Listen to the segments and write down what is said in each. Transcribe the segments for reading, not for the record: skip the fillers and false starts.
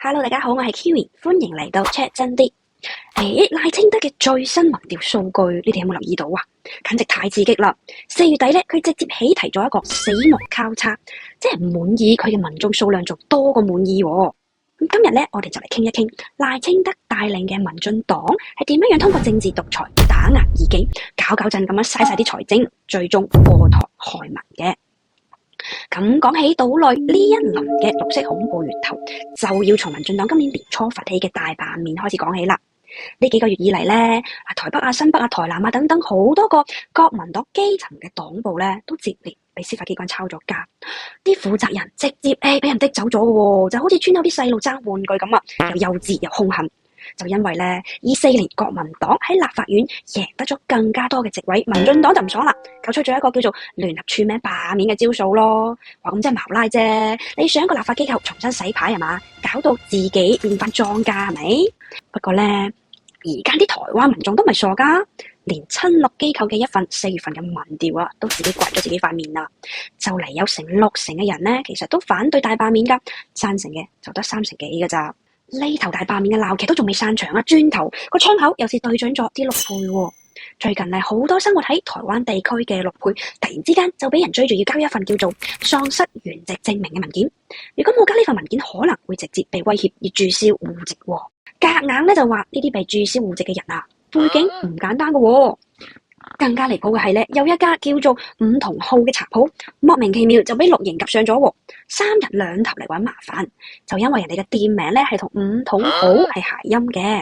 Hello，大家好，我係 Kiwi，歡迎嚟到 Chat 真啲。賴清德嘅最新民調數據，你哋有冇留意到啊？簡直太刺激啦！4月底咧，佢直接起提咗一個死亡交叉，即係唔滿意佢嘅民眾數量仲多過滿意喎。咁今日咧，我哋就嚟傾一傾賴清德帶領嘅民進黨係點樣通過政治獨裁打壓異己，搞震咁樣嘥晒啲財政，最終禍台害民嘅。咁講起島內呢一輪嘅綠色恐怖源頭，就要從民進黨今年年初發起嘅大罷免開始講起啦。呢幾個月以嚟咧，台北啊、新北啊、台南啊等等好多個國民黨基層嘅黨部咧，都接連被司法機關抄咗家，啲負責人直接俾人滴走咗嘅喎，就好似村口啲細路爭玩具咁啊，又幼稚又兇狠。就因為咧，24年國民黨喺立法院贏得咗更加多嘅席位，民進黨就唔爽啦，搞出咗一個叫做聯合署名罷免嘅招數咯。話咁即係茅拉啫，你想個立法機構重新洗牌係嘛？搞到自己變翻莊家係咪？不過咧，而家啲台灣民眾都唔係傻噶，連親綠機構嘅一份4月份嘅民調啊，都自己刮咗自己塊面啦。就嚟有成60成嘅人咧，其實都反對大罷免噶，贊成嘅就得3成幾噶咋。呢頭大罷免嘅鬧劇都仲未散場啊！轉頭個窗口又是對準咗啲綠配喎。最近好多生活喺台灣地區嘅綠配，突然之間就俾人追住要交一份叫做喪失原籍證明嘅文件。如果冇交呢份文件，可能會直接被威脅要註銷戶籍喎。夾硬咧就話呢啲被註銷戶籍嘅人啊，背景唔簡單嘅喎。更加離譜嘅係咧，有一家叫做五同號嘅茶鋪，莫名其妙就俾綠營夾上咗喎，3日2頭嚟搵麻煩，就因為人哋嘅店名咧係同五同號係諧音嘅。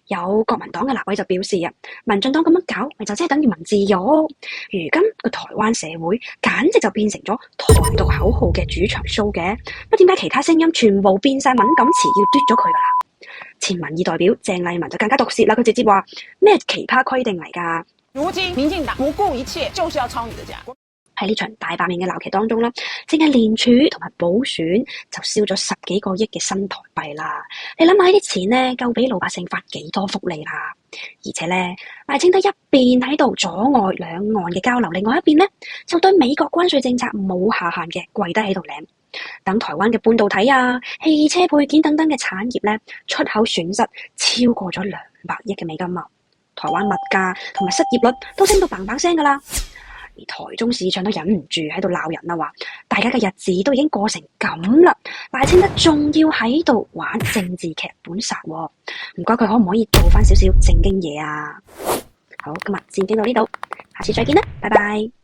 有國民黨嘅立委就表示啊，民進黨咁樣搞，咪就即係等於文字獄。如今個台灣社會簡直就變成咗台獨口號嘅主場 show 嘅。乜點解其他聲音全部變晒敏感詞要嘟咗佢噶啦？前民意代表鄭麗文就更加毒舌啦，佢直接話咩奇葩規定嚟噶？如今民進黨不顧一切，就是要抄你的家。喺呢場大罷免嘅鬧劇當中啦，淨係連署同埋補選就燒咗10幾個億嘅新台幣啦。你諗下呢啲錢咧，夠俾老百姓發幾多福利啦？而且咧，賴清德一邊喺度阻礙兩岸嘅交流，另外一邊咧就對美國關稅政策冇下限嘅跪低喺度領。等台灣嘅半導體啊、汽車配件等等嘅產業咧，出口損失超過咗200億嘅美金啊！台灣物價同埋失業率都升到砰砰聲噶啦，而台中市長都忍唔住喺度鬧人啦，話大家嘅日子都已經過成咁啦，賴清德仲要喺度玩政治劇本殺喎，唔該佢可唔可以做翻少少正經嘢啊？好，今日先傾到呢度，下次再見啦，拜拜。